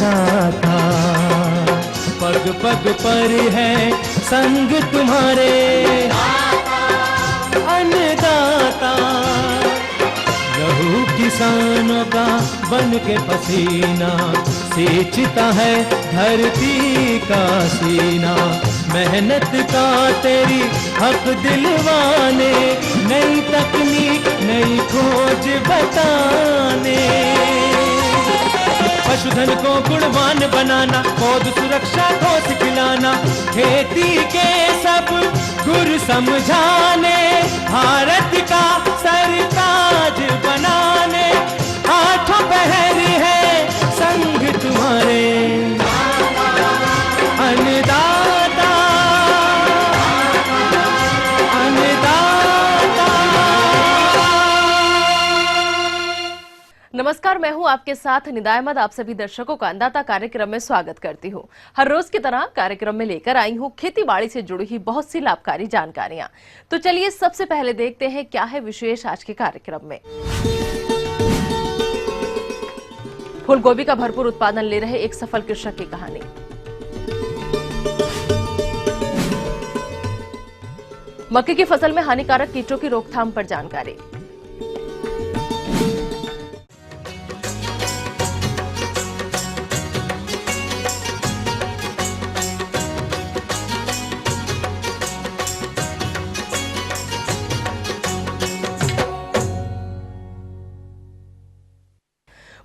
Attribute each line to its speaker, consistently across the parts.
Speaker 1: अन्नदाता, पग पग पर है संग तुम्हारे अन्नदाता। लहू किसानों का बन के पसीना सींचता है धरती का सीना। मेहनत का तेरी हक दिलवाने, नई तकनीक नई खोज बताने। पशुधन को गुणवान बनाना, पौध सुरक्षा को सिखलाना, खेती के सब गुर समझाने, भारत का सरताज बनाने। आठों पहर है संग तुम्हारे अन्नदाता, अन्नदाता।
Speaker 2: नमस्कार, मैं हूं आपके साथ निदा अहमद। आप सभी दर्शकों का अन्नदाता कार्यक्रम में स्वागत करती हूं। हर रोज की तरह कार्यक्रम में लेकर आई हूं खेती बाड़ी से जुड़ी हुई बहुत सी लाभकारी जानकारियां। तो चलिए सबसे पहले देखते हैं क्या है विशेष आज के कार्यक्रम में। फूल गोभी का भरपूर उत्पादन ले रहे एक सफल कृषक की कहानी। मक्के की फसल में हानिकारक कीटों की रोकथाम पर जानकारी।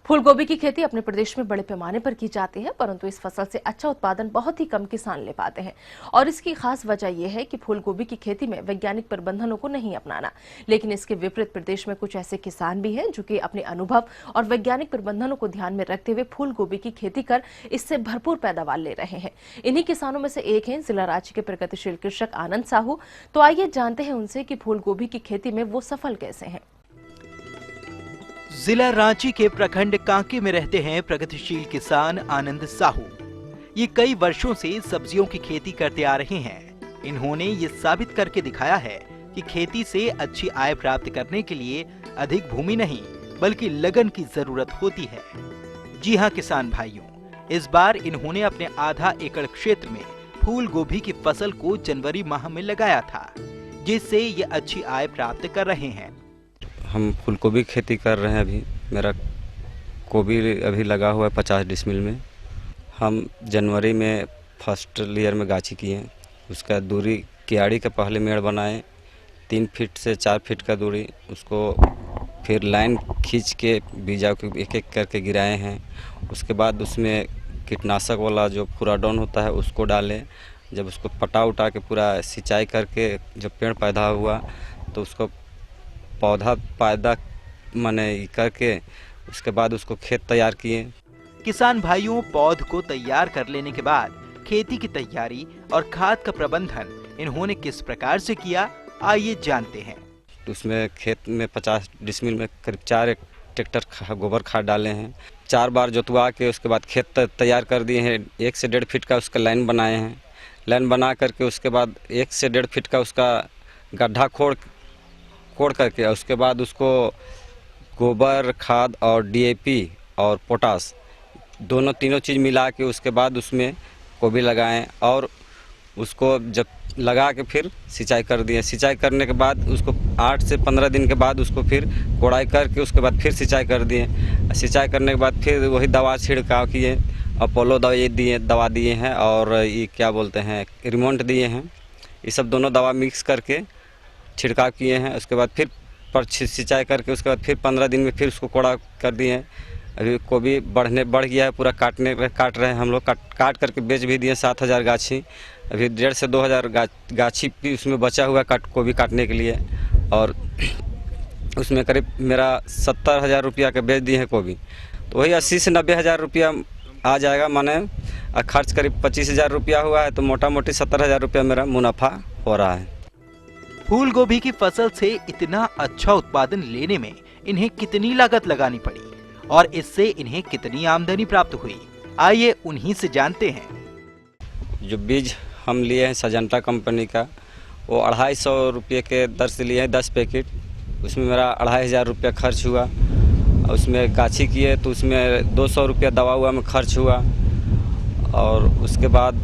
Speaker 2: फूल गोभी की खेती अपने प्रदेश में बड़े पैमाने पर की जाती है, परंतु इस फसल से अच्छा उत्पादन बहुत ही कम किसान ले पाते हैं। और इसकी खास वजह यह है कि फूल गोभी की खेती में वैज्ञानिक प्रबंधनों को नहीं अपनाना। लेकिन इसके विपरीत प्रदेश में कुछ ऐसे किसान भी हैं जो कि अपने अनुभव और वैज्ञानिक प्रबंधनों को ध्यान में रखते हुए फूल गोभी की खेती कर इससे भरपूर पैदावार ले रहे हैं। इन्हीं किसानों में से एक हैं जिला रांची के प्रगतिशील कृषक आनंद साहू। तो आइए जानते हैं उनसे कि फूल गोभी की खेती में वो सफल कैसे हैं।
Speaker 3: जिला रांची के प्रखंड कांके में रहते हैं प्रगतिशील किसान आनंद साहू। ये कई वर्षों से सब्जियों की खेती करते आ रहे हैं। इन्होंने ये साबित करके दिखाया है कि खेती से अच्छी आय प्राप्त करने के लिए अधिक भूमि नहीं बल्कि लगन की जरूरत होती है। जी हाँ किसान भाइयों, इस बार इन्होंने अपने आधा एकड़ क्षेत्र में फूल गोभी की फसल को जनवरी माह में लगाया था, जिससे ये अच्छी आय प्राप्त कर रहे हैं।
Speaker 4: हम फूल गोभी खेती कर रहे हैं। अभी मेरा गोभी अभी लगा हुआ है 50 डिसमिल में। हम जनवरी में फर्स्ट ईयर में गाछी किए। उसका दूरी क्यारी का पहले मेड़ बनाए 3 फीट से 4 फीट का दूरी, उसको फिर लाइन खींच के बीजा को एक एक करके गिराए हैं। उसके बाद उसमें कीटनाशक वाला जो फुराडोन होता है उसको डालें। जब उसको पटा उटा के पूरा सिंचाई करके जब पेड़ पैदा हुआ तो उसको पौधा पैदा माने करके उसके बाद उसको खेत तैयार किए।
Speaker 3: किसान भाइयों, पौध को तैयार कर लेने के बाद खेती की तैयारी और खाद का प्रबंधन इन्होंने किस प्रकार से किया, आइए जानते हैं।
Speaker 4: उसमें खेत में 50 डिसमिल में करीब 4 ट्रैक्टर गोबर खाद डाले हैं। 4 बार जोतवा के उसके बाद खेत तैयार कर दिए हैं। 1 से 1.5 फीट का उसका लाइन बनाए हैं। लाइन बना करके उसके बाद 1 से 1.5 फीट का उसका गड्ढा कोड़ करके उसके बाद उसको गोबर खाद और डीएपी और पोटास तीनों चीज़ मिला के उसके बाद उसमें गोभी लगाएं और उसको जब लगा के फिर सिंचाई कर दिए। सिंचाई करने के बाद उसको 8 से 15 दिन के बाद उसको फिर कोड़ाई करके उसके बाद फिर सिंचाई कर दिए। सिंचाई करने के बाद फिर वही दवा छिड़काव किए। अपोलो दवा दिए हैं और ये क्या बोलते हैं रिमोंट दिए हैं। ये सब दोनों दवा मिक्स करके छिड़काव किए हैं। उसके बाद फिर सिंचाई करके उसके बाद फिर 15 दिन में फिर उसको कोड़ा कर दिए हैं। अभी गोभी बढ़ गया है, पूरा काट रहे हैं हम लोग। काट करके बेच भी दिए 7000 गाछी। अभी 1.5 से 2000 गाछी भी उसमें बचा हुआ गोभी काटने के लिए। और उसमें करीब मेरा 70,000 रुपया के बेच दिए हैं गोभी, तो वही 80 से 90,000 रुपया आ जाएगा। माने खर्च करीब 25,000 रुपया हुआ है, तो मोटा मोटी 70,000 रुपया मेरा मुनाफा हो रहा है।
Speaker 3: फूल गोभी की फसल से इतना अच्छा उत्पादन लेने में इन्हें कितनी लागत लगानी पड़ी और इससे इन्हें कितनी आमदनी प्राप्त हुई, आइए उन्हीं से जानते हैं।
Speaker 4: जो बीज हम लिए हैं सजंटा कंपनी का, वो 250 रुपये के दर से लिए हैं 10 पैकेट। उसमें मेरा 2,500 रुपया खर्च हुआ उसमें गाछी किए तो उसमें 200 रुपया दवा हुआ में खर्च हुआ। और उसके बाद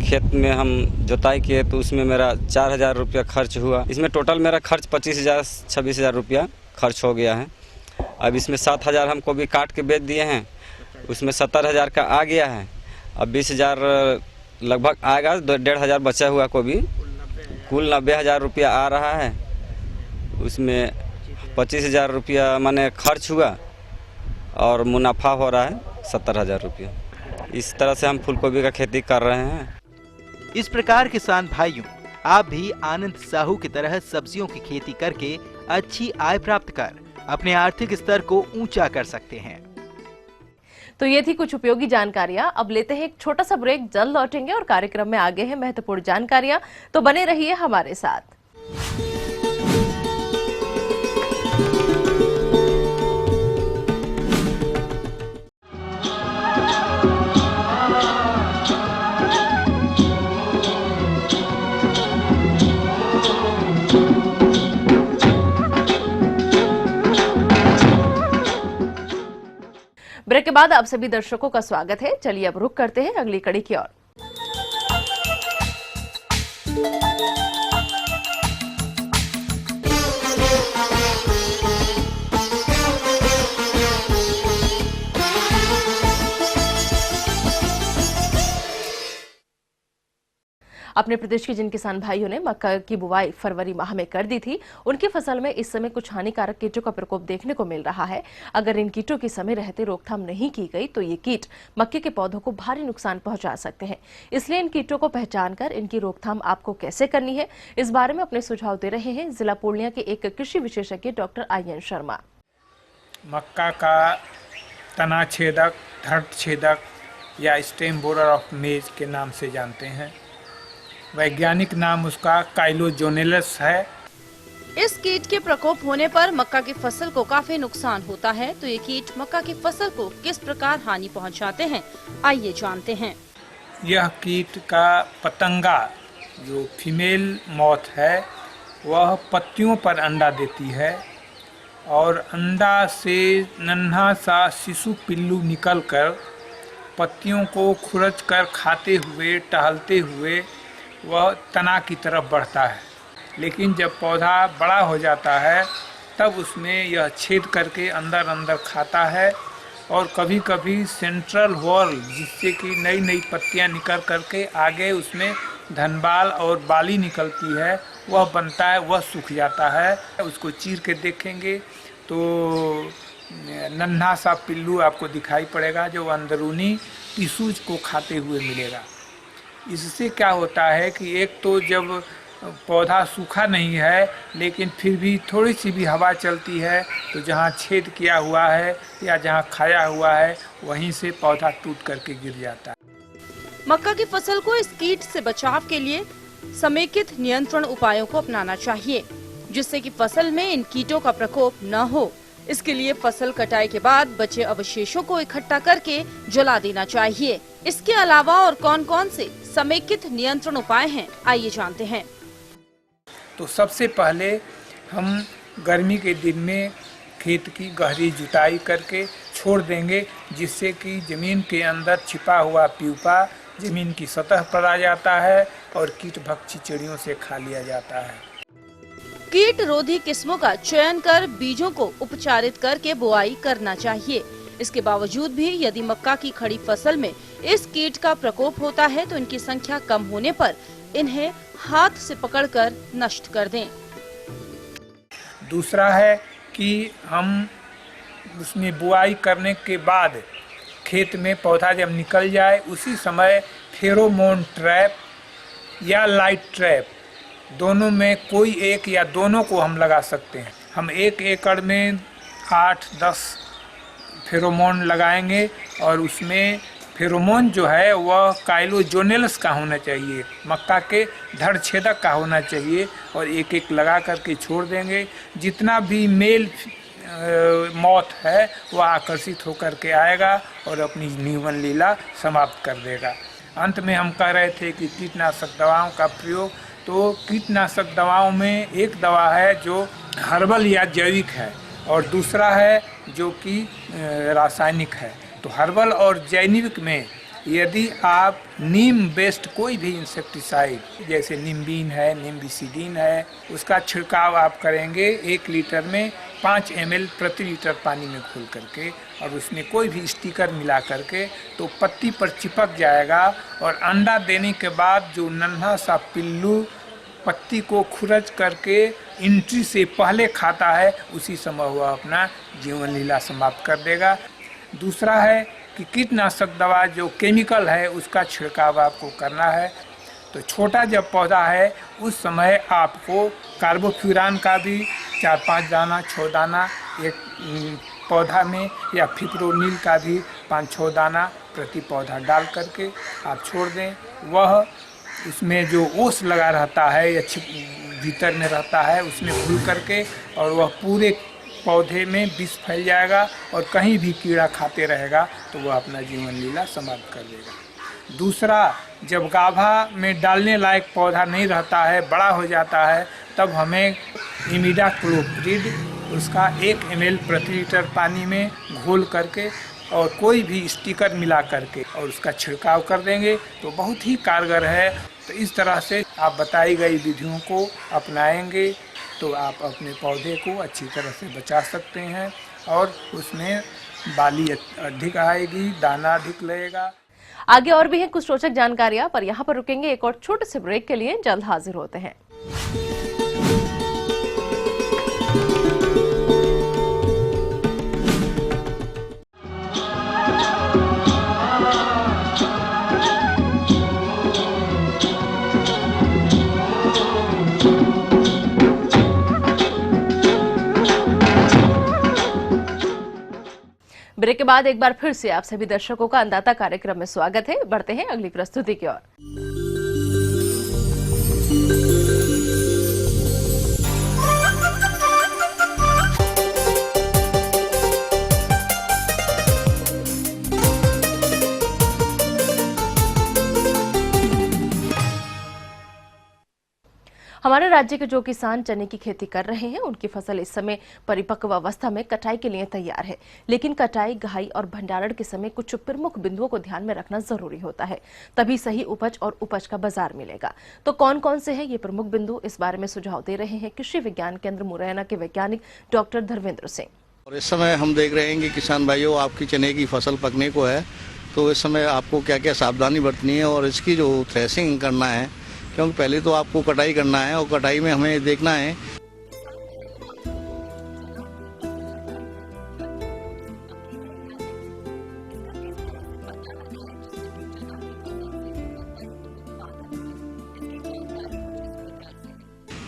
Speaker 4: खेत में हम जोताई किए तो उसमें मेरा 4000 रुपया खर्च हुआ। इसमें टोटल मेरा खर्च 25,000-26,000 रुपया खर्च हो गया है। अब इसमें 7,000 हमको भी काट के बेच दिए हैं, उसमें 70,000 का आ गया है। अब 20,000 लगभग आएगा, 1,500 बचा हुआ को भी, कुल 90,000 रुपया आ रहा है। उसमें 25,000 रुपया माने खर्च हुआ और मुनाफा हो रहा है 70,000 रुपया। इस तरह से हम फूलगोभी का खेती कर रहे हैं।
Speaker 3: इस प्रकार किसान भाइयों, आप भी आनंद साहू की तरह सब्जियों की खेती करके अच्छी आय प्राप्त कर अपने आर्थिक स्तर को ऊंचा कर सकते हैं।
Speaker 2: तो ये थी कुछ उपयोगी जानकारियां। अब लेते हैं एक छोटा सा ब्रेक, जल्द लौटेंगे और कार्यक्रम में आगे हैं महत्वपूर्ण जानकारियां, तो बने रहिए हमारे साथ। ब्रेक के बाद आप सभी दर्शकों का स्वागत है। चलिए अब रुक करते हैं अगली कड़ी की ओर। अपने प्रदेश के जिन किसान भाइयों ने मक्का की बुवाई फरवरी माह में कर दी थी, उनकी फसल में इस समय कुछ हानिकारक कीटों का प्रकोप देखने को मिल रहा है। अगर इन कीटों की समय रहते रोकथाम नहीं की गई तो ये कीट मक्के के पौधों को भारी नुकसान पहुंचा सकते हैं। इसलिए इन कीटों को पहचान कर इनकी रोकथाम आपको कैसे करनी है, इस बारे में अपने सुझाव दे रहे हैं जिला पूर्णिया के एक कृषि विशेषज्ञ डॉक्टर आर्यन शर्मा।
Speaker 5: मक्का का तना छेदक, धड़ छेदक या स्टेम बोरर ऑफ मेज के नाम से जानते हैं। वैज्ञानिक नाम उसका काइलोजोनेलस है।
Speaker 6: इस कीट के प्रकोप होने पर मक्का की फसल को काफी नुकसान होता है। तो ये कीट मक्का की फसल को किस प्रकार हानि पहुंचाते हैं, आइए जानते हैं।
Speaker 5: यह कीट का पतंगा जो फीमेल मॉथ है वह पत्तियों पर अंडा देती है और अंडा से नन्हा सा शिशु पिल्लू निकलकर पत्तियों को खुरच कर खाते हुए, टहलते हुए वह तना की तरफ बढ़ता है। लेकिन जब पौधा बड़ा हो जाता है तब उसमें यह छेद करके अंदर अंदर खाता है और कभी कभी सेंट्रल वॉल, जिससे कि नई नई पत्तियां निकल करके आगे उसमें धनबाल और बाली निकलती है, वह बनता है, वह सूख जाता है। उसको चीर के देखेंगे तो नन्हा सा पिल्लू आपको दिखाई पड़ेगा जो अंदरूनी टिश्यूज को खाते हुए मिलेगा। इससे क्या होता है कि एक तो जब पौधा सूखा नहीं है लेकिन फिर भी थोड़ी सी भी हवा चलती है तो जहाँ छेद किया हुआ है या जहाँ खाया हुआ है वहीं से पौधा टूट करके गिर जाता है।
Speaker 6: मक्का की फसल को इस कीट से बचाव के लिए समेकित नियंत्रण उपायों को अपनाना चाहिए, जिससे कि फसल में इन कीटों का प्रकोप न हो। इसके लिए फसल कटाई के बाद बचे अवशेषों को इकट्ठा करके जला देना चाहिए। इसके अलावा और कौन कौन से समेकित नियंत्रण उपाय हैं, आइए जानते हैं।
Speaker 5: तो सबसे पहले हम गर्मी के दिन में खेत की गहरी जुताई करके छोड़ देंगे, जिससे कि जमीन के अंदर छिपा हुआ प्यूपा जमीन की सतह पर आ जाता है और कीट भक्षी चिड़ियों से खा लिया जाता है।
Speaker 6: कीट रोधी किस्मों का चयन कर बीजों को उपचारित करके बुआई करना चाहिए। इसके बावजूद भी यदि मक्का की खड़ी फसल में इस कीट का प्रकोप होता है तो इनकी संख्या कम होने पर इन्हें हाथ से पकड़कर नष्ट कर दें।
Speaker 5: दूसरा है कि हम उसमें बुआई करने के बाद खेत में पौधा जब निकल जाए उसी समय फेरोमोन ट्रैप या लाइट ट्रैप, दोनों में कोई एक या दोनों को हम लगा सकते हैं। हम 1 एकड़ में 8-10 फेरोमोन लगाएंगे और उसमें फेरोमोन जो है वह काइलोजोनेलस का होना चाहिए, मक्का के धड़ छेदक का होना चाहिए और एक एक लगा करके छोड़ देंगे। जितना भी मेल मौत है वह आकर्षित होकर के आएगा और अपनी जीवन लीला समाप्त कर देगा। अंत में हम कह रहे थे कि कीटनाशक दवाओं का प्रयोग, तो कीटनाशक दवाओं में एक दवा है जो हर्बल या जैविक है और दूसरा है जो कि रासायनिक है। तो हर्बल और जैविक में यदि आप नीम बेस्ड कोई भी इंसेक्टिसाइड जैसे निम्बीन है, निम्बिसिडीन है, उसका छिड़काव आप करेंगे 1 लीटर में 5 ml प्रति लीटर पानी में घोल करके और उसमें कोई भी स्टिकर मिला करके, तो पत्ती पर चिपक जाएगा और अंडा देने के बाद जो नन्हा सा पिल्लू पत्ती को खुरच करके एंट्री से पहले खाता है, उसी समय वह अपना जीवन लीला समाप्त कर देगा। दूसरा है कि कीटनाशक दवा जो केमिकल है उसका छिड़काव आपको करना है। तो छोटा जब पौधा है उस समय आपको कार्बोफ्यूरान का भी 4-5 दाना 6 दाना एक पौधा में, या फिप्रोनिल का भी 5-6 दाना प्रति पौधा डाल करके आप छोड़ दें। वह उसमें जो ओस लगा रहता है या भीतर में रहता है उसमें घुल करके और वह पूरे पौधे में विष फैल जाएगा और कहीं भी कीड़ा खाते रहेगा तो वह अपना जीवन लीला समाप्त कर देगा। दूसरा, जब गाभा में डालने लायक पौधा नहीं रहता है, बड़ा हो जाता है, तब हमें इमिडाक्लोप्रिड उसका 1 ml प्रति लीटर पानी में घोल करके और कोई भी स्टिकर मिला करके और उसका छिड़काव कर देंगे तो बहुत ही कारगर है। तो इस तरह से आप बताई गई विधियों को अपनाएंगे तो आप अपने पौधे को अच्छी तरह से बचा सकते हैं और उसमें बाली अधिक आएगी, दाना अधिक लगेगा।
Speaker 2: आगे और भी है कुछ रोचक जानकारियां, पर यहाँ पर रुकेंगे एक और छोटे से ब्रेक के लिए। जल्द हाजिर होते हैं। ब्रेक के बाद एक बार फिर से आप सभी दर्शकों का अन्नदाता कार्यक्रम में स्वागत है। बढ़ते हैं अगली प्रस्तुति की ओर। हमारे राज्य के जो किसान चने की खेती कर रहे हैं, उनकी फसल इस समय परिपक्व अवस्था में कटाई के लिए तैयार है। लेकिन कटाई, गहाई और भंडारण के समय कुछ प्रमुख बिंदुओं को ध्यान में रखना जरूरी होता है, तभी सही उपज और उपज का बाजार मिलेगा। तो कौन कौन से हैं ये प्रमुख बिंदु, इस बारे में सुझाव दे रहे हैं कृषि विज्ञान केंद्र मुरैना के वैज्ञानिक डॉक्टर धर्मेंद्र सिंह।
Speaker 7: और इस समय हम देख रहे हैं कि किसान भाइयों, आपकी चने की फसल पकने को है, तो इस समय आपको क्या क्या सावधानी बरतनी है और इसकी जो थ्रेसिंग करना है, क्योंकि पहले तो आपको कटाई करना है और कटाई में हमें देखना है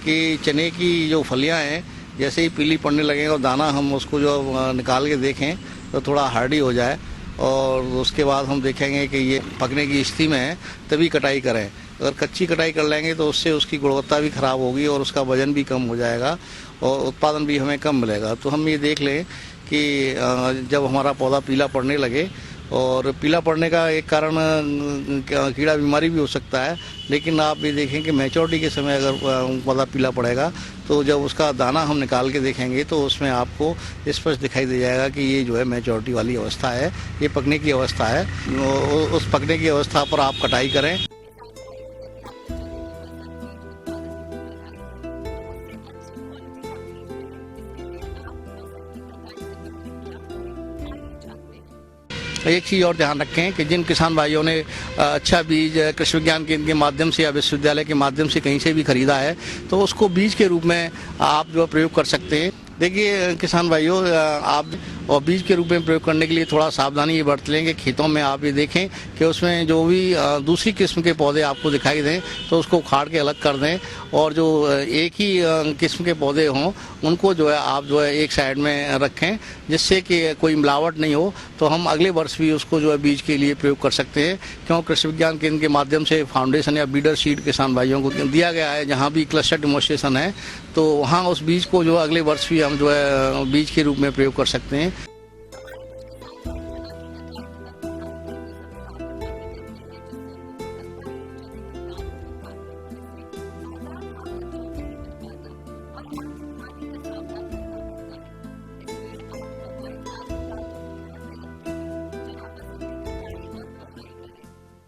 Speaker 7: कि चने की जो फलियां हैं जैसे ही पीली पड़ने लगेंगे और दाना हम उसको जो निकाल के देखें तो थोड़ा हार्डी हो जाए, और उसके बाद हम देखेंगे कि ये पकने की स्थिति में है, तभी कटाई करें। अगर कच्ची कटाई कर लेंगे तो उससे उसकी गुणवत्ता भी खराब होगी और उसका वजन भी कम हो जाएगा और उत्पादन भी हमें कम मिलेगा। तो हम ये देख लें कि जब हमारा पौधा पीला पड़ने लगे, और पीला पड़ने का एक कारण कीड़ा बीमारी भी हो सकता है, लेकिन आप ये देखें कि मैच्योरिटी के समय अगर पौधा पीला पड़ेगा तो जब उसका दाना हम निकाल के देखेंगे तो उसमें आपको स्पष्ट दिखाई दे जाएगा कि ये जो है मैच्योरिटी वाली अवस्था है, ये पकने की अवस्था है। उस पकने की अवस्था पर आप कटाई करें। एक चीज़ और ध्यान रखें कि जिन किसान भाइयों ने अच्छा बीज कृषि विज्ञान केंद्र के माध्यम से या विश्वविद्यालय के माध्यम से कहीं से भी खरीदा है, तो उसको बीज के रूप में आप जो प्रयोग कर सकते हैं। देखिए किसान भाइयों, आप और बीज के रूप में प्रयोग करने के लिए थोड़ा सावधानी ये बरत लेंगे। खेतों में आप ये देखें कि उसमें जो भी दूसरी किस्म के पौधे आपको दिखाई दें तो उसको उखाड़ के अलग कर दें, और जो एक ही किस्म के पौधे हों उनको जो है आप जो है एक साइड में रखें, जिससे कि कोई मिलावट नहीं हो। तो हम अगले वर्ष भी उसको जो है बीज के लिए प्रयोग कर सकते हैं, क्योंकि कृषि विज्ञान केंद्र के माध्यम से फाउंडेशन या बीडर सीड किसान भाइयों को दिया गया है। जहाँ भी क्लस्टर डेमोन्स्ट्रेशन है तो वहाँ उस बीज को जो अगले वर्ष भी हम जो है बीज के रूप में प्रयोग कर सकते हैं।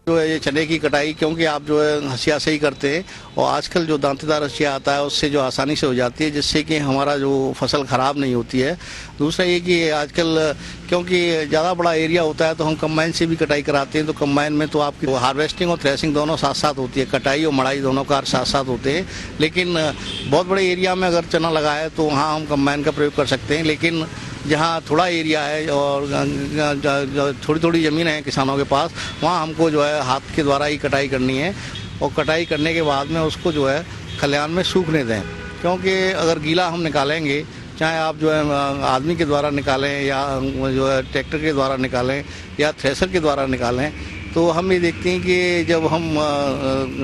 Speaker 7: जो है ये चने की कटाई, क्योंकि आप जो है हंसिया से ही करते हैं और आजकल जो दांतेदार हंसिया आता है उससे जो आसानी से हो जाती है, जिससे कि हमारा जो फसल खराब नहीं होती है। दूसरा ये कि आजकल क्योंकि ज़्यादा बड़ा एरिया होता है तो हम कंबाइन से भी कटाई कराते हैं, तो कंबाइन में तो आपकी हार्वेस्टिंग और थ्रेसिंग दोनों साथ साथ होती है, कटाई और मड़ाई दोनों कार्य साथ साथ होते हैं। लेकिन बहुत बड़े एरिया में अगर चना लगा है तो वहाँ हम कंबाइन का प्रयोग कर सकते हैं, लेकिन जहाँ थोड़ा एरिया है और थोड़ी थोड़ी ज़मीन है किसानों के पास, वहाँ हमको जो है हाथ के द्वारा ही कटाई करनी है और कटाई करने के बाद में उसको जो है खलिहान में सूखने दें। क्योंकि अगर गीला हम निकालेंगे, चाहे आप जो है आदमी के द्वारा निकालें या जो है ट्रैक्टर के द्वारा निकालें या थ्रेशर के द्वारा निकालें, तो हम ये देखते हैं कि जब हम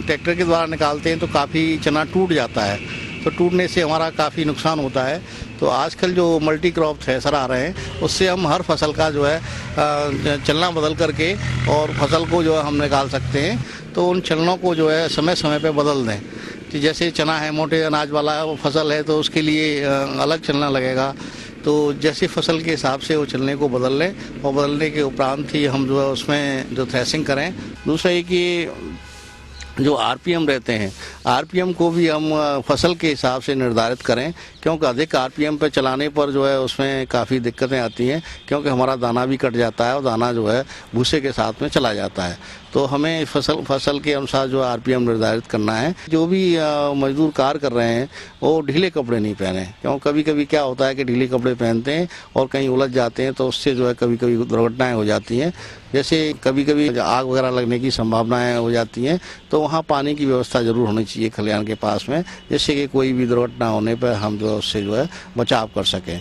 Speaker 7: ट्रैक्टर के द्वारा निकालते हैं तो काफ़ी चना टूट जाता है, तो टूटने से हमारा काफ़ी नुकसान होता है। तो आजकल जो मल्टी क्रॉप थ्रेशर आ रहे हैं उससे हम हर फसल का जो है चलना बदल करके और फसल को जो है हम निकाल सकते हैं। तो उन चलनों को जो है समय समय पे बदल दें। तो जैसे चना है, मोटे अनाज वाला फसल है, तो उसके लिए अलग चलना लगेगा, तो जैसे फसल के हिसाब से वो चलने को बदल लें और बदलने के उपरांत ही हम जो है उसमें जो थ्रेसिंग करें। दूसरा ये कि जो आरपीएम रहते हैं, आरपीएम को भी हम फसल के हिसाब से निर्धारित करें, क्योंकि अधिक आरपीएम पे चलाने पर जो है उसमें काफ़ी दिक्कतें आती हैं, क्योंकि हमारा दाना भी कट जाता है और दाना जो है भूसे के साथ में चला जाता है। तो हमें फसल के अनुसार जो आरपीएम निर्धारित करना है। जो भी मजदूर कार्य कर रहे हैं वो ढीले कपड़े नहीं पहने, क्योंकि कभी कभी क्या होता है कि ढीले कपड़े पहनते हैं और कहीं उलझ जाते हैं, तो उससे जो है कभी कभी दुर्घटनाएं हो जाती हैं। जैसे कभी कभी आग वगैरह लगने की संभावनाएं हो जाती हैं, तो वहाँ पानी की व्यवस्था जरूर होनी चाहिए खलिहान के पास में, जिससे कि कोई भी दुर्घटना होने पर हम जो उससे जो है बचाव कर सकें।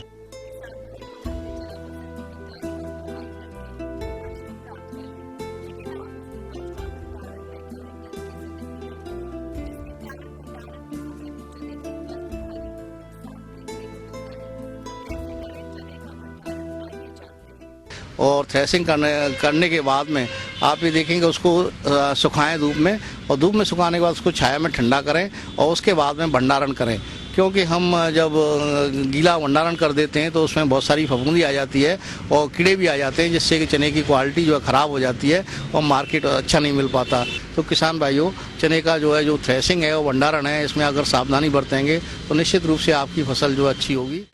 Speaker 7: और थ्रेसिंग करने के बाद में आप ये देखेंगे उसको सुखाएं धूप में, और धूप में सुखाने के बाद उसको छाया में ठंडा करें और उसके बाद में भंडारण करें। क्योंकि हम जब गीला भंडारण कर देते हैं तो उसमें बहुत सारी फफूंदी आ जाती है और कीड़े भी आ जाते हैं, जिससे कि चने की क्वालिटी जो है ख़राब हो जाती है और मार्केट अच्छा नहीं मिल पाता। तो किसान भाइयों, चने का जो थ्रेसिंग है और भंडारण है, इसमें अगर सावधानी बरतेंगे तो निश्चित रूप से आपकी फसल जो अच्छी होगी।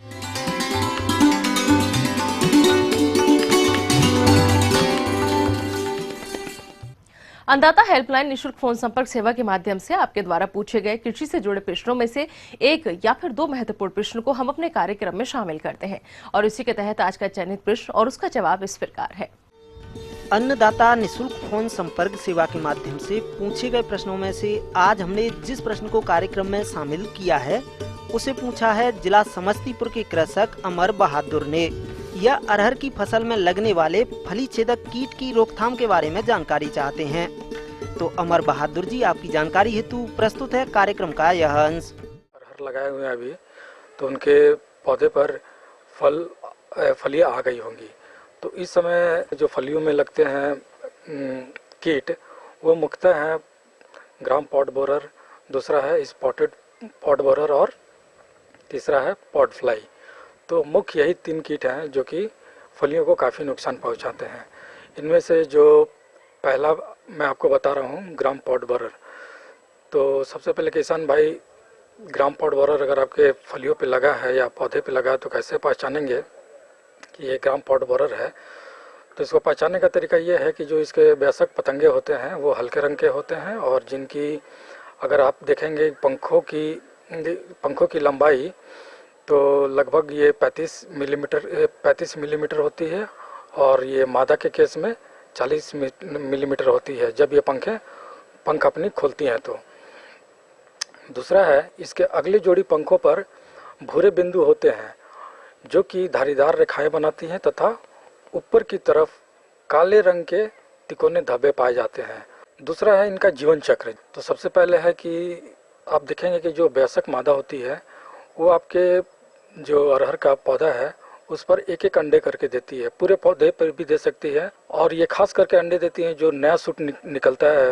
Speaker 2: अन्नदाता हेल्पलाइन निःशुल्क फोन संपर्क सेवा के माध्यम से आपके द्वारा पूछे गए कृषि से जुड़े प्रश्नों में से एक या फिर दो महत्वपूर्ण प्रश्नों को हम अपने कार्यक्रम में शामिल करते हैं, और इसी के तहत आज का चयनित प्रश्न और उसका जवाब इस प्रकार है।
Speaker 8: अन्नदाता निःशुल्क फोन संपर्क सेवा के माध्यम से पूछे गए प्रश्नों में से आज हमने जिस प्रश्न को कार्यक्रम में शामिल किया है उसे पूछा है जिला समस्तीपुर के कृषक अमर बहादुर ने। यह अरहर की फसल में लगने वाले फली छेदक कीट की रोकथाम के बारे में जानकारी चाहते हैं। तो अमर बहादुर जी, आपकी जानकारी हेतु प्रस्तुत है कार्यक्रम का यह अंश।
Speaker 9: अरहर लगाए हुए हैं अभी, तो उनके पौधे पर फलियां आ गई होंगी। तो इस समय जो फलियों में लगते हैं कीट, वो मुख्यतः हैं ग्राम पॉट बोरर, दूसरा है स्पॉटेड पॉट बोरर और तीसरा है पॉट फ्लाई। तो मुख्य यही 3 कीट हैं जो कि फलियों को काफ़ी नुकसान पहुंचाते हैं। इनमें से जो पहला मैं आपको बता रहा हूं, ग्राम पॉट बोरर। तो सबसे पहले किसान भाई, ग्राम पॉट बोरर अगर आपके फलियों पे लगा है या पौधे पे लगा है तो कैसे पहचानेंगे कि ये ग्राम पॉट बोरर है। तो इसको पहचानने का तरीका ये है कि जो इसके वयस्क पतंगे होते हैं वो हल्के रंग के होते हैं, और जिनकी अगर आप देखेंगे पंखों की लंबाई तो लगभग ये 35 मिलीमीटर होती है, और ये मादा के केस में 40 मिलीमीटर होती है जब ये पंख अपनी खोलती हैं। तो दूसरा है, इसके अगली जोड़ी पंखों पर भूरे बिंदु होते हैं जो कि धारीदार रेखाएं बनाती हैं, तथा ऊपर की तरफ काले रंग के तिकोने धब्बे पाए जाते हैं। दूसरा है इनका जीवन चक्र। तो सबसे पहले है कि आप देखेंगे कि जो वयस्क मादा होती है वो आपके जो अरहर का पौधा है उस पर एक एक अंडे करके देती है, पूरे पौधे पर भी दे सकती है, और ये खास करके अंडे देती हैं जो नया सूट निकलता है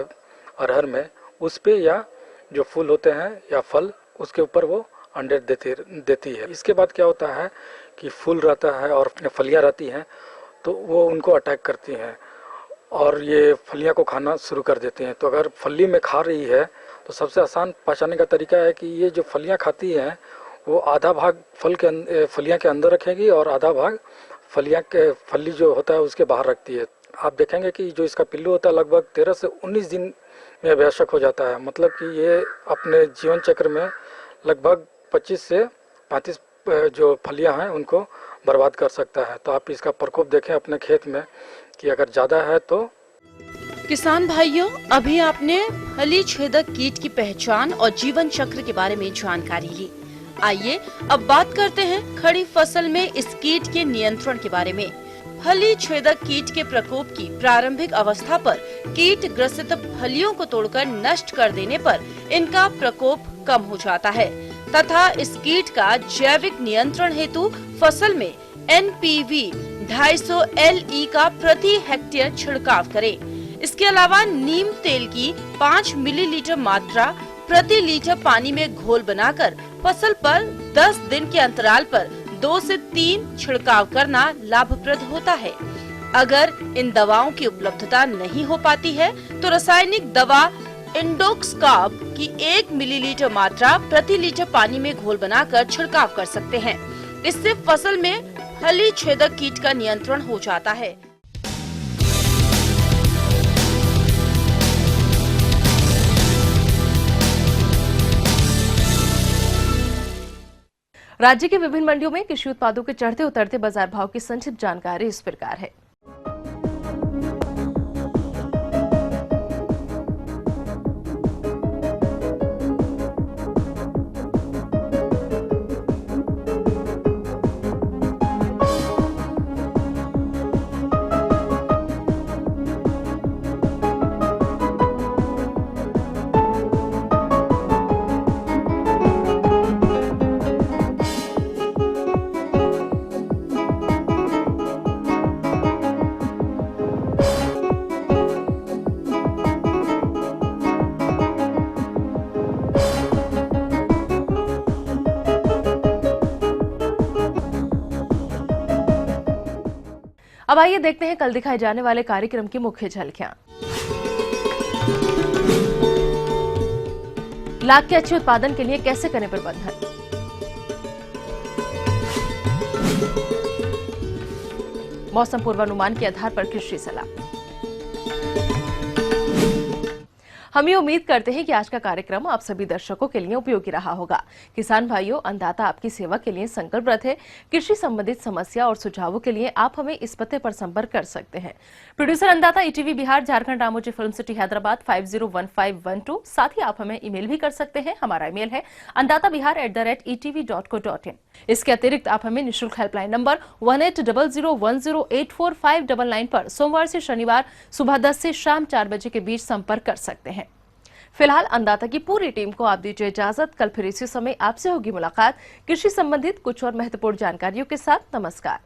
Speaker 9: अरहर में उस पे, या जो फूल होते हैं या फल उसके ऊपर वो अंडे देती है। इसके बाद क्या होता है कि फूल रहता है और फलियां रहती हैं, तो वो उनको अटैक करती हैं, और ये फलियां को खाना शुरू कर देते हैं। तो अगर फली में खा रही है तो सबसे आसान पहचानने का तरीका है कि ये जो फलियां खाती हैं वो आधा भाग फलियां के अंदर रखेगी और आधा भाग फली जो होता है उसके बाहर रखती है। आप देखेंगे कि जो इसका पिल्लू होता है लगभग 13 से 19 दिन में वयस्क हो जाता है। मतलब कि ये अपने जीवन चक्र में लगभग 25 से 35 जो फलियां हैं उनको बर्बाद कर सकता है। तो आप इसका प्रकोप देखें अपने खेत में कि अगर ज़्यादा है तो।
Speaker 6: किसान भाइयों, अभी आपने फली छेदक कीट की पहचान और जीवन चक्र के बारे में जानकारी ली। आइए अब बात करते हैं खड़ी फसल में इस कीट के नियंत्रण के बारे में। फली छेदक कीट के प्रकोप की प्रारंभिक अवस्था पर कीट ग्रसित फलियों को तोड़कर नष्ट कर देने पर इनका प्रकोप कम हो जाता है तथा इस कीट का जैविक नियंत्रण हेतु फसल में NPV 250 LE का प्रति हेक्टेयर छिड़काव करें। इसके अलावा नीम तेल की 5 मिलीलीटर मात्रा प्रति लीटर पानी में घोल बनाकर फसल पर 10 दिन के अंतराल पर 2 से 3 छिड़काव करना लाभप्रद होता है। अगर इन दवाओं की उपलब्धता नहीं हो पाती है तो रासायनिक दवा इंडोक्सकार्ब की 1 मिलीलीटर मात्रा प्रति लीटर पानी में घोल बनाकर छिड़काव कर सकते हैं। इससे फसल में फली छेदक कीट का नियंत्रण हो जाता है।
Speaker 2: राज्य के विभिन्न मंडियों में कृषि उत्पादों के चढ़ते उतरते बाजार भाव की संक्षिप्त जानकारी इस प्रकार है। अब आइए देखते हैं कल दिखाए जाने वाले कार्यक्रम की मुख्य झलकियां। लाख के अच्छे उत्पादन के लिए कैसे करें प्रबंधन। मौसम पूर्वानुमान के आधार पर कृषि सलाह। हम ये उम्मीद करते हैं कि आज का कार्यक्रम आप सभी दर्शकों के लिए उपयोगी रहा होगा। किसान भाइयों, अन्नदाता आपकी सेवा के लिए संकल्परत है। कृषि संबंधित समस्या और सुझावों के लिए आप हमें इस पते पर संपर्क कर सकते हैं। प्रोड्यूसर अन्नदाता ETV Bihar, Jharkhand, Ramoji film city, Hyderabad 501512। साथ ही आप हमें ईमेल भी कर सकते हैं। हमारा ईमेल है anndatabihar@etv.co.in। इसके अतिरिक्त आप हमें निःशुल्क हेल्पलाइन नंबर 1800108599 पर सोमवार से शनिवार सुबह 10 से शाम 4 बजे के बीच संपर्क कर सकते हैं। फिलहाल अन्नदाता की पूरी टीम को आप दीजिए इजाजत। कल फिर इसी समय आपसे होगी मुलाकात कृषि संबंधित कुछ और महत्वपूर्ण जानकारियों के साथ। नमस्कार।